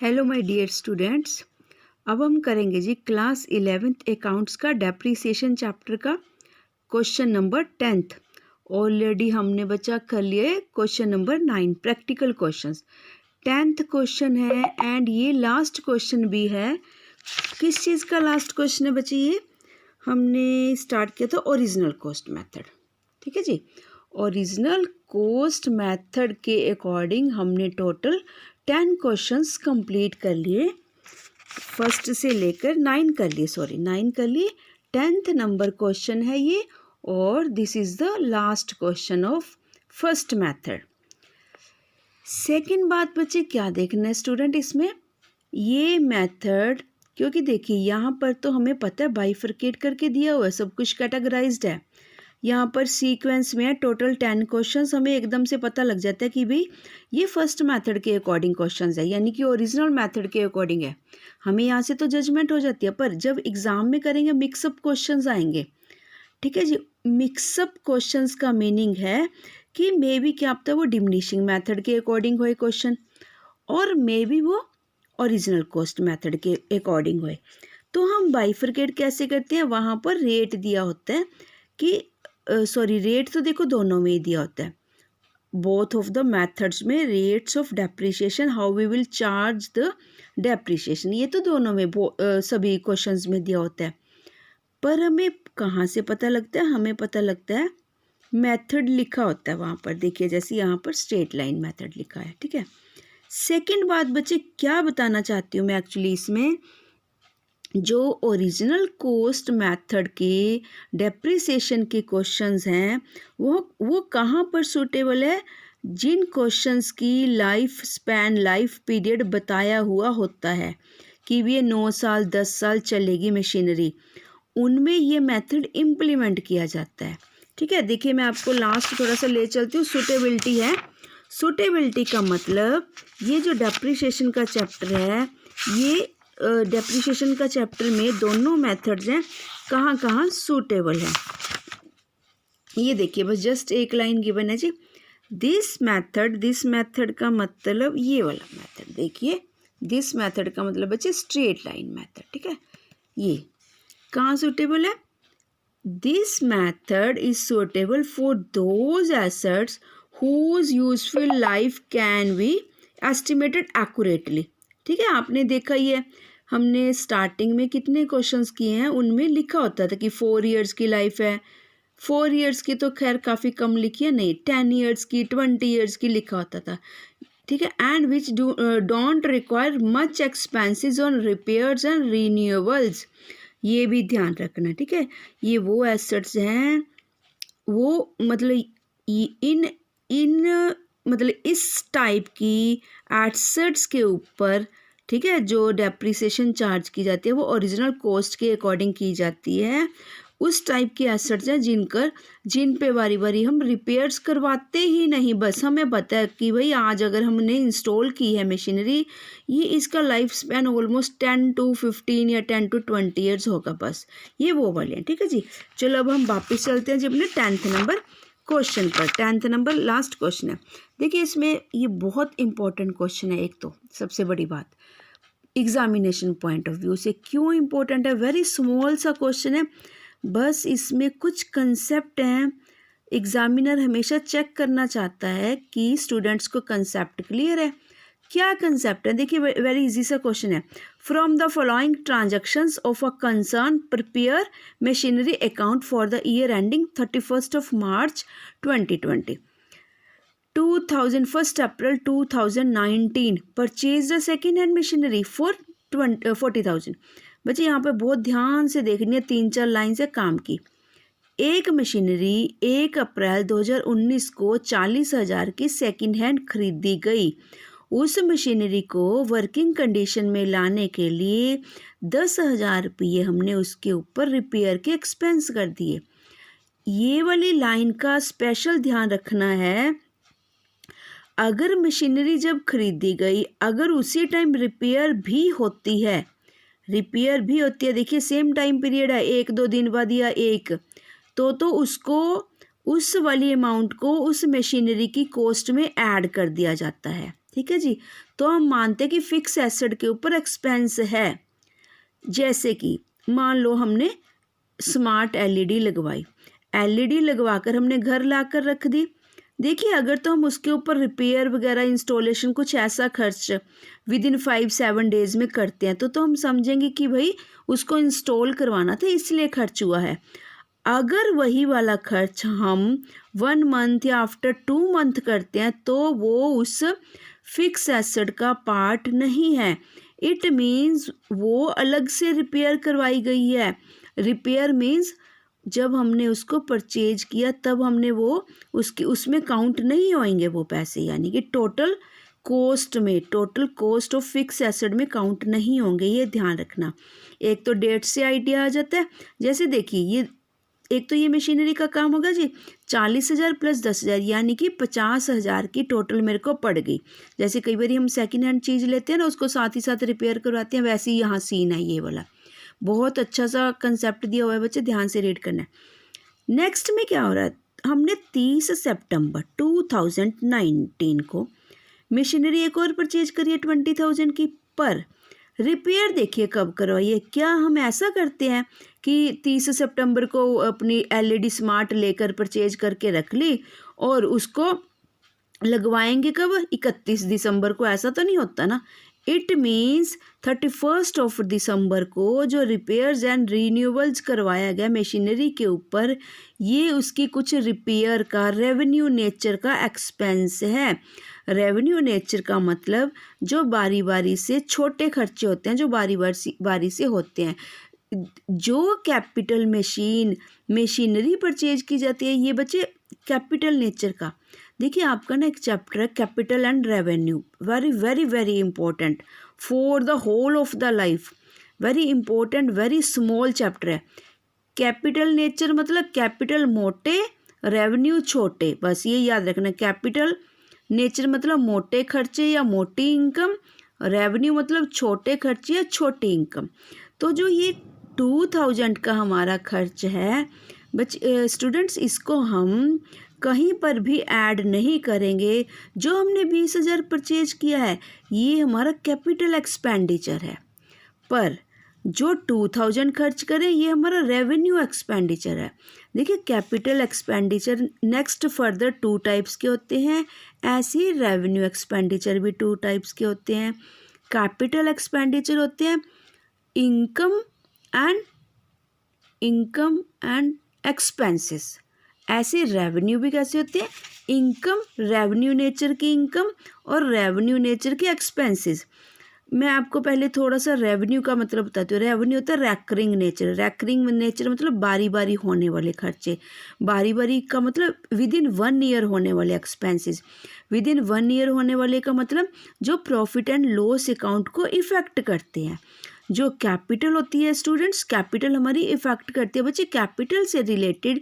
Hello my dear students. अब हम करेंगे जी क्लास 11th अकाउंट्स का डेप्रीसिएशन चैप्टर का क्वेश्चन नंबर 10th। ऑलरेडी हमने बच्चा कर लिए question number 9 practical questions. 10th question है एंड ये लास्ट क्वेश्चन भी है। किस चीज़ का लास्ट क्वेश्चन है बच्चे? ये हमने स्टार्ट किया था ओरिजिनल कॉस्ट मेथड। ठीक है जी, ओरिजिनल कॉस्ट मेथड के अकॉर्डिंग हमने टोटल 10 क्वेश्चंस कंप्लीट कर लिए। फर्स्ट से लेकर 9 कर लिए, 9 कर लिए। 10th नंबर क्वेश्चन है ये और this is the last question of first method. Second बात बच्चे क्या देखना है स्टूडेंट इसमें, ये मेथड क्योंकि देखिए यहाँ पर तो हमें पता है बाइफरकेट करके दिया हुआ है, सब कुछ कैटेगराइज्ड है। यहाँ पर सीक्वेंस में है टोटल 10 क्वेश्चंस, हमें एकदम से पता लग जाता है कि भाई ये फर्स्ट मेथड के अकॉर्डिंग क्वेश्चंस है, यानी कि ओरिजिनल मेथड के अकॉर्डिंग है। हमें यहाँ से तो जजमेंट हो जाती है, पर जब एग्जाम में करेंगे मिक्सअप क्वेश्चंस आएंगे। ठीक है जी, मिक्सअप क्वेश्चंस का मीनिंग है कि मे बी क्या पता वो डिमिनिशिंग मेथड के अकॉर्डिंग होए क्वेश्चन और मे बी वो ओरिजिनल कॉस्ट मेथड के अकॉर्डिंग होए। तो हम बाइफरकेट कैसे करते हैं, वहाँ पर रेट दिया होता है कि रेट तो देखो दोनों में ही दिया होता है, बोथ ऑफ द मेथड्स में rates of depreciation, how we will charge the depreciation, ये तो दोनों में सभी क्वेश्चंस में दिया होता है। पर हमें कहाँ से पता लगता है, हमें पता लगता है मेथड लिखा होता है वहाँ पर। देखिए जैसे यहाँ पर स्ट्रेट लाइन मेथड लिखा है। ठीक है, सेकेंड बात बच्चे क्या बताना चाहती हूँ मैं एक्चुअली इसमें, जो ओरिजिनल कॉस्ट मेथड के डेप्रिसिएशन के क्वेश्चंस हैं वो कहाँ पर सूटेबल है, जिन क्वेश्चंस की लाइफ स्पैन, लाइफ पीरियड बताया हुआ होता है कि ये 9 साल 10 साल चलेगी मशीनरी, उनमें ये मेथड इम्प्लीमेंट किया जाता है। ठीक है, देखिए मैं आपको लास्ट थोड़ा सा ले चलती हूँ। सूटेबिलिटी है, सूटेबिलिटी का मतलब ये जो डेप्रिसिएशन का चैप्टर है, ये डेप्रिसिएशन का चैप्टर में दोनों मेथड्स हैं कहाँ कहाँ सूटेबल है। ये देखिए बस जस्ट एक लाइन गिवन है जी, दिस मेथड का मतलब ये वाला मेथड, देखिए दिस मेथड का मतलब बच्चे स्ट्रेट लाइन मेथड। ठीक है, ये कहाँ सूटेबल है, this method is suitable for those assets whose useful life can be estimated accurately। ठीक है, आपने देखा ही है, हमने स्टार्टिंग में कितने क्वेश्चंस किए हैं, उनमें लिखा होता था कि 4 इयर्स की लाइफ है। 4 इयर्स की तो खैर काफ़ी कम लिखी है, नहीं 10 इयर्स की 20 इयर्स की लिखा होता था। ठीक है, and which don't require much expenses on repairs and renewables, ये भी ध्यान रखना। ठीक है, ये वो एसेट्स हैं, वो मतलब इन मतलब इस टाइप की एसेट्स के ऊपर, ठीक है, जो डेप्रिसिएशन चार्ज की जाती है वो ओरिजिनल कॉस्ट के अकॉर्डिंग की जाती है। उस टाइप की एसेट्स हैं जिन पे बारी बारी हम रिपेयर्स करवाते ही नहीं, बस हमें पता है कि भाई आज अगर हमने इंस्टॉल की है मशीनरी, ये इसका लाइफ स्पैन ऑलमोस्ट 10 to 15 या 10 to 20 ईयर्स होगा, बस ये वो वाले हैं। ठीक है जी, चलो अब हम वापस चलते हैं जी अपने 10th नंबर क्वेश्चन पर। 10th नंबर लास्ट क्वेश्चन है। देखिए इसमें ये बहुत इंपॉर्टेंट क्वेश्चन है। एक तो सबसे बड़ी बात एग्जामिनेशन पॉइंट ऑफ व्यू से क्यों इंपॉर्टेंट है, वेरी स्मॉल सा क्वेश्चन है, बस इसमें कुछ कंसेप्ट हैं। एग्जामिनर हमेशा चेक करना चाहता है कि स्टूडेंट्स को कंसेप्ट क्लियर है। क्या कंसेप्ट है, देखिए वेरी इजी सा क्वेश्चन है। From the following transactions of a concern prepare machinery account for the year ending 31st of March 2020, 1st April 2019 purchase the second hand machinery for 40,000। बच्चे यहाँ पे बहुत ध्यान से देखनी है, 3-4 लाइन से काम की। एक मशीनरी 1 अप्रैल 2019 को 40,000 की सेकेंड हैंड खरीदी गई। उस मशीनरी को वर्किंग कंडीशन में लाने के लिए 10,000 रुपये हमने उसके ऊपर रिपेयर के एक्सपेंस कर दिए। ये वाली लाइन का स्पेशल ध्यान रखना है। अगर मशीनरी जब खरीदी गई, अगर उसी टाइम रिपेयर भी होती है, देखिए सेम टाइम पीरियड है, 1-2 दिन बाद या तो उसको उस वाली अमाउंट को उस मशीनरी की कॉस्ट में ऐड कर दिया जाता है। ठीक है जी, तो हम मानते हैं कि फिक्स एसेट के ऊपर एक्सपेंस है। जैसे कि मान लो हमने स्मार्ट एलईडी लगवाई, एलईडी लगवाकर हमने घर लाकर रख दी। देखिए अगर तो हम उसके ऊपर रिपेयर वगैरह इंस्टॉलेशन कुछ ऐसा खर्च विद इन 5-7 डेज में करते हैं तो हम समझेंगे कि भाई उसको इंस्टॉल करवाना था इसलिए खर्च हुआ है। अगर वही वाला खर्च हम 1 मंथ या आफ्टर 2 मंथ करते हैं तो वो उस फिक्स एसेट का पार्ट नहीं है। इट मीन्स वो अलग से रिपेयर करवाई गई है। रिपेयर मीन्स जब हमने उसको परचेज किया तब हमने वो उसमें काउंट नहीं होंगे वो पैसे, यानी कि total cost of fix asset में काउंट नहीं होंगे, ये ध्यान रखना। एक तो डेट से आइडिया आ जाता है। जैसे देखिए ये एक तो ये मशीनरी का काम होगा जी 40,000 प्लस 10,000 यानी कि 50,000 की टोटल मेरे को पड़ गई। जैसे कई बार हम सेकेंड हैंड चीज़ लेते हैं ना उसको साथ ही साथ रिपेयर करवाते हैं, वैसे ही यहाँ सीन है ये वाला। बहुत अच्छा सा कंसेप्ट दिया हुआ है बच्चे, ध्यान से रीड करना है। नेक्स्ट में क्या हो रहा है, हमने 30 सितंबर 2019 को मशीनरी एक और परचेज करी है 20,000 की, पर रिपेयर देखिए कब करवाइए। क्या हम ऐसा करते हैं कि 30 सितंबर को अपनी एलईडी स्मार्ट लेकर परचेज करके रख ली और उसको लगवाएंगे कब, 31 दिसंबर को? ऐसा तो नहीं होता ना। इट मीन्स 31 ऑफ दिसंबर को जो रिपेयर्स एंड रीन्यूअल्स करवाया गया मशीनरी के ऊपर, ये उसकी कुछ रिपेयर का रेवेन्यू नेचर का एक्सपेंस है। रेवेन्यू नेचर का मतलब जो बारी बारी से छोटे खर्चे होते हैं, जो बारी से होते हैं। जो कैपिटल मशीनरी परचेज की जाती है, ये बच्चे कैपिटल नेचर का। देखिए आपका ना एक चैप्टर है capital and revenue, very very very important for the whole of the life, very important, very small chapter है। कैपिटल नेचर मतलब कैपिटल मोटे, रेवेन्यू छोटे, बस ये याद रखना। कैपिटल नेचर मतलब मोटे खर्चे या मोटी इनकम, रेवेन्यू मतलब छोटे खर्चे या छोटी इनकम। तो जो ये 2000 का हमारा खर्च है स्टूडेंट्स, इसको हम कहीं पर भी ऐड नहीं करेंगे। जो हमने 20,000 परचेज किया है ये हमारा कैपिटल एक्सपेंडिचर है, पर जो 2000 खर्च करें ये हमारा रेवेन्यू एक्सपेंडिचर है। देखिए capital expenditure next further 2 types के होते हैं, ऐसे ही रेवेन्यू एक्सपेंडिचर भी 2 टाइप्स के होते हैं। कैपिटल एक्सपेंडिचर होते हैं इनकम एंड एक्सपेंसेस। ऐसे रेवेन्यू भी कैसे होते हैं, इनकम, रेवेन्यू नेचर की इनकम और रेवेन्यू नेचर के एक्सपेंसेस। मैं आपको पहले थोड़ा सा रेवेन्यू का मतलब बताती हूँ। रेवेन्यू होता है रैकरिंग नेचर। रैकरिंग नेचर मतलब बारी बारी होने वाले खर्चे। बारी बारी का मतलब विद इन 1 ईयर होने वाले एक्सपेंसेस। विद इन 1 ईयर होने वाले का मतलब जो प्रॉफिट एंड लॉस अकाउंट को इफ़ेक्ट करते हैं। जो कैपिटल होती है स्टूडेंट्स, कैपिटल हमारी इफ़ेक्ट करती है बच्चे। कैपिटल से रिलेटेड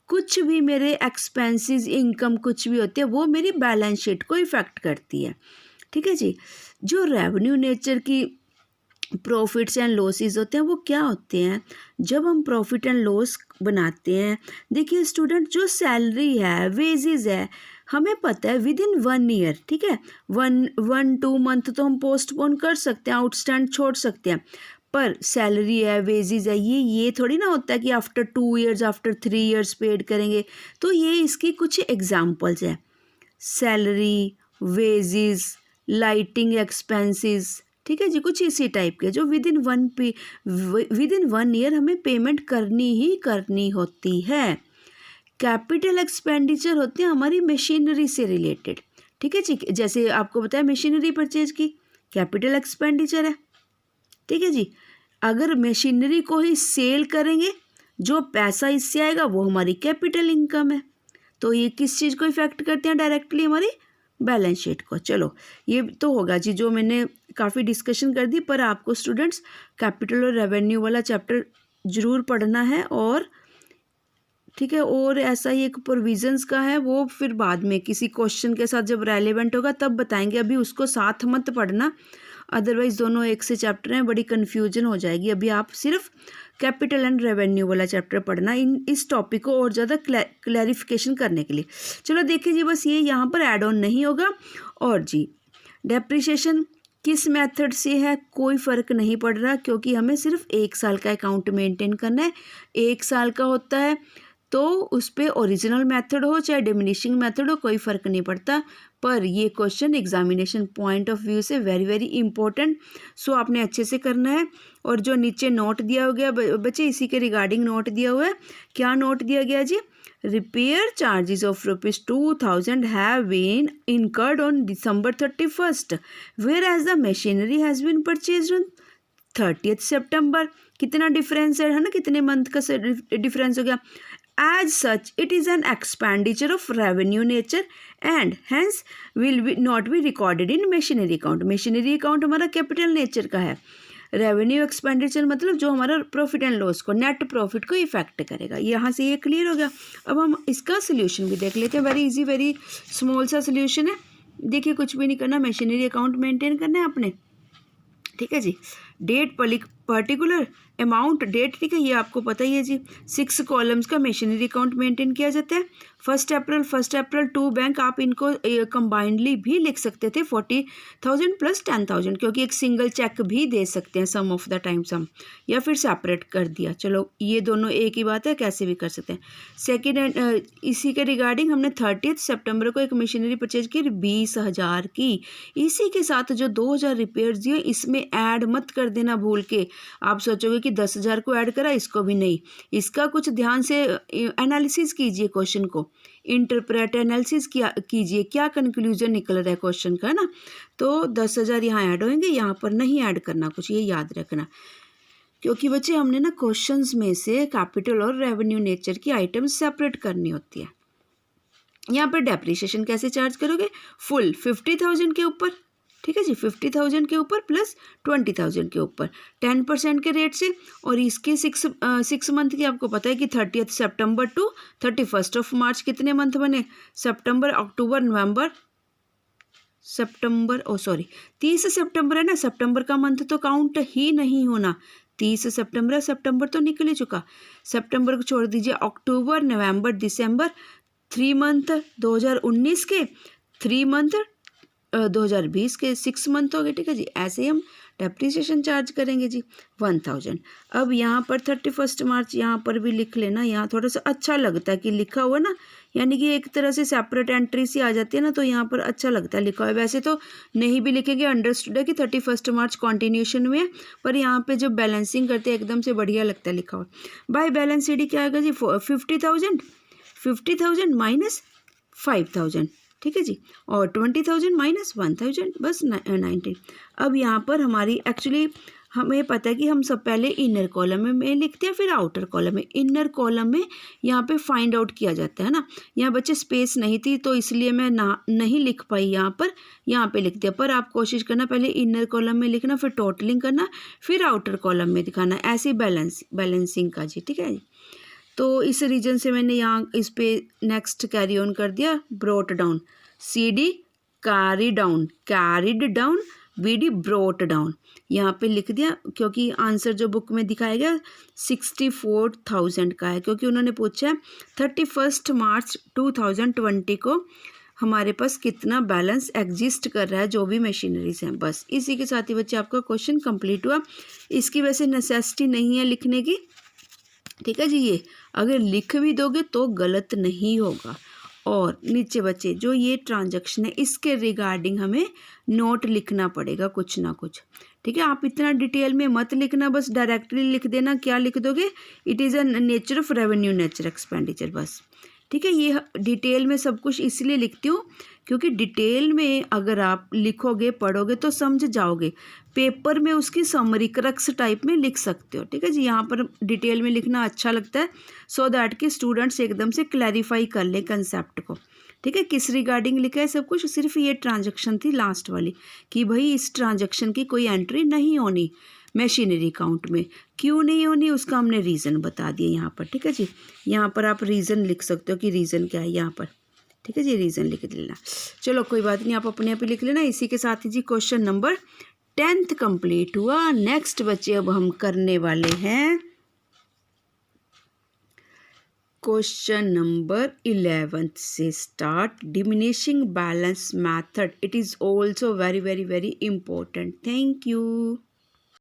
कुछ भी मेरे एक्सपेंसेस, इनकम कुछ भी होते हैं वो मेरी बैलेंस शीट को इफ़ेक्ट करती है। ठीक है जी। जो रेवेन्यू नेचर की प्रॉफिट्स एंड लॉसेस होते हैं वो क्या होते हैं, जब हम प्रॉफिट एंड लॉस बनाते हैं। देखिए स्टूडेंट, जो सैलरी है, वेजेस है, हमें पता है विद इन 1 ईयर, ठीक है, 1-2 मंथ तो हम पोस्टपोन कर सकते हैं, आउटस्टैंड छोड़ सकते हैं। पर सैलरी है, वेजेस है, ये थोड़ी ना होता है कि after 2 years, after 3 years paid करेंगे। तो ये इसकी कुछ एग्जाम्पल्स हैं। सैलरी, वेजेस, लाइटिंग एक्सपेंसेस, ठीक है जी, कुछ इसी टाइप के जो विद इन 1 ईयर हमें पेमेंट करनी ही करनी होती है। कैपिटल एक्सपेंडिचर होते हैं हमारी मशीनरी से रिलेटेड। ठीक है जी, जैसे आपको बताया मशीनरी परचेज की कैपिटल एक्सपेंडिचर है। ठीक है जी। अगर मशीनरी को ही सेल करेंगे, जो पैसा इससे आएगा वो हमारी कैपिटल इनकम है। तो ये किस चीज़ को इफ़ेक्ट करते हैं डायरेक्टली, हमारी बैलेंस शीट को। चलो ये तो होगा जी, जो मैंने काफ़ी डिस्कशन कर दी, पर आपको स्टूडेंट्स कैपिटल और रेवेन्यू वाला चैप्टर ज़रूर पढ़ना है। और ठीक है, और ऐसा ही एक प्रोविजंस का है, वो फिर बाद में किसी क्वेश्चन के साथ जब रेलेवेंट होगा तब बताएंगे, अभी उसको साथ मत पढ़ना, अदरवाइज़ दोनों एक से चैप्टर हैं, बड़ी कन्फ्यूजन हो जाएगी। अभी आप सिर्फ कैपिटल एंड रेवेन्यू वाला चैप्टर पढ़ना इस टॉपिक को और ज़्यादा क्लैरिफिकेशन करने के लिए। चलो देखिए जी, बस ये यहाँ पर ऐड ऑन नहीं होगा। और जी डेप्रिसिएशन किस मेथड से है कोई फ़र्क नहीं पड़ रहा, क्योंकि हमें सिर्फ 1 साल का अकाउंट मेंटेन करना है। 1 साल का होता है तो उस पर ओरिजिनल मेथड हो चाहे डिमिनिशिंग मेथड हो, कोई फ़र्क नहीं पड़ता। पर ये question examination point of view से वेरी वेरी इंपॉर्टेंट, सो आपने अच्छे से करना है। और जो नीचे नोट दिया हो गया बच्चे, इसी के रिगार्डिंग नोट दिया हुआ है। क्या नोट दिया गया जी? Repair charges of ₹2000 have been incurred on December 31st, whereas the machinery has been purchased on 30th September। कितना डिफरेंस है ना, कितने मंथ का डिफरेंस हो गया। As such, it is an expenditure of revenue nature and hence will not be recorded in machinery account। machinery account हमारा capital nature का है। रेवेन्यू एक्सपेंडिचर मतलब जो हमारा प्रॉफिट एंड लॉस को, नेट प्रॉफिट को इफेक्ट करेगा। यहाँ से ये क्लियर हो गया। अब हम इसका सोल्यूशन भी देख लेते हैं। वेरी इजी, वेरी स्मॉल सा सोल्यूशन है। देखिए कुछ भी नहीं करना, मशीनरी अकाउंट मेंटेन करना है आपने, ठीक है जी। डेट पर्टिकुलर अमाउंट डेट, ठीक है, ये आपको पता ही है जी। 6 कॉलम्स का मशीनरी अकाउंट मेंटेन किया जाता है। 1 अप्रैल टू बैंक, आप इनको कंबाइंडली भी लिख सकते थे 40,000 प्लस 10,000, क्योंकि एक सिंगल चेक भी दे सकते हैं सम ऑफ द टाइम सम, या फिर सेपरेट कर दिया। चलो ये दोनों एक ही बात है, कैसे भी कर सकते हैं। सेकेंड, इसी के रिगार्डिंग हमने 30 सितंबर को एक मशीनरी परचेज की 20,000 की। इसी के साथ जो 2,000 रिपेयर दिए इसमें ऐड मत कर देना भूल के। आप सोचोगे कि 10,000 को ऐड करा, इसको भी नहीं। इसका कुछ ध्यान से एनालिसिस कीजिए, क्वेश्चन को इंटरप्रेट एनालिसिस कीजिए, क्या कंक्लूजन निकल रहा है क्वेश्चन का, है ना। तो 10,000 यहाँ ऐड होंगे, यहाँ पर नहीं ऐड करना कुछ, ये याद रखना। क्योंकि बच्चे हमने ना क्वेश्चंस में से कैपिटल और रेवेन्यू नेचर की आइटम्स सेपरेट करनी होती है। यहाँ पर डेप्रिसिएशन कैसे चार्ज करोगे? फुल 50,000 के ऊपर, ठीक है जी, 50,000 के ऊपर प्लस 20,000 के ऊपर 10% के रेट से। और इसके 6 मंथ की आपको पता है कि 30 सितंबर टू 31 मार्च कितने मंथ बने? सितंबर, अक्टूबर, नवंबर, 30 सितंबर है ना। सितंबर का मंथ तो काउंट ही नहीं होना। 30 सितंबर, सितंबर तो निकल ही चुका। सितंबर को छोड़ दीजिए, अक्टूबर, नवंबर, दिसंबर, 3 मंथ 2019 के, 3 मंथ 2020 के, 6 मंथ हो गए, ठीक है जी। ऐसे ही हम डेप्रिसिएशन चार्ज करेंगे जी 1,000। अब यहाँ पर 31 मार्च यहाँ पर भी लिख लेना, यहाँ थोड़ा सा अच्छा लगता है कि लिखा हुआ ना, यानी कि एक तरह से सेपरेट एंट्री सी आ जाती है ना, तो यहाँ पर अच्छा लगता है लिखा हुआ है। वैसे तो नहीं भी लिखेंगे, अंडरस्टूड है कि 31 मार्च कॉन्टिन्यूशन में है, पर यहाँ पे जब बैलेंसिंग करते हैं एकदम से बढ़िया लगता है लिखा हुआ। बाय बैलेंस शीट क्या आएगा जी? 50,000 माइनस 5,000, ठीक है जी, और 20,000 माइनस 1,000, बस 19। अब यहाँ पर हमारी एक्चुअली हमें पता है कि हम सब पहले इनर कॉलम में लिखते हैं, फिर आउटर कॉलम में। इनर कॉलम में यहाँ पे फाइंड आउट किया जाता है ना। यहाँ बच्चे स्पेस नहीं थी तो इसलिए मैं नहीं लिख पाई, यहाँ पे लिख दिया। पर आप कोशिश करना पहले इनर कॉलम में लिखना, फिर टोटलिंग करना, फिर आउटर कॉलम में दिखाना, ऐसे बैलेंसिंग का जी, ठीक है जी। तो इस रीजन से मैंने यहाँ इस पे नेक्स्ट कैरी ऑन कर दिया, brought down, CD carry down, carried down, BD brought down, यहाँ पे लिख दिया। क्योंकि आंसर जो बुक में दिखाया गया 64,000 का है, क्योंकि उन्होंने पूछा है 31 मार्च 2020 को हमारे पास कितना बैलेंस एग्जिस्ट कर रहा है जो भी मशीनरीज हैं। बस इसी के साथ ही बच्चे आपका क्वेश्चन कंप्लीट हुआ। इसकी वैसे नेसेसिटी नहीं है लिखने की, ठीक है जी। ये अगर लिख भी दोगे तो गलत नहीं होगा। और नीचे बच्चे जो ये ट्रांजैक्शन है इसके रिगार्डिंग हमें नोट लिखना पड़ेगा कुछ ना कुछ, ठीक है। आप इतना डिटेल में मत लिखना, बस डायरेक्टली लिख देना। क्या लिख दोगे? It is a nature of revenue nature expenditure, बस, ठीक है। ये डिटेल में सब कुछ इसलिए लिखती हूँ क्योंकि डिटेल में अगर आप लिखोगे पढ़ोगे तो समझ जाओगे। पेपर में उसकी समरी क्रक्स टाइप में लिख सकते हो, ठीक है जी। यहाँ पर डिटेल में लिखना अच्छा लगता है सो दैट कि स्टूडेंट्स एकदम से क्लैरिफाई कर ले कंसेप्ट को, ठीक है। किस रिगार्डिंग लिखा है सब कुछ? सिर्फ ये ट्रांजैक्शन थी लास्ट वाली कि भाई इस ट्रांजैक्शन की कोई एंट्री नहीं होनी मशीनरी अकाउंट में। क्यों नहीं होनी उसका हमने रीज़न बता दिया यहाँ पर, ठीक है जी। यहाँ पर आप रीज़न लिख सकते हो कि रीज़न क्या है यहाँ पर, ठीक है जी। रीज़न लिख लेना, चलो कोई बात नहीं, आप अपने आप ही लिख लेना। इसी के साथ ही जी क्वेश्चन नंबर 10th कंप्लीट हुआ। नेक्स्ट बच्चे अब हम करने वाले हैं क्वेश्चन नंबर 11 से start diminishing balance method. It is also very very very important. Thank you.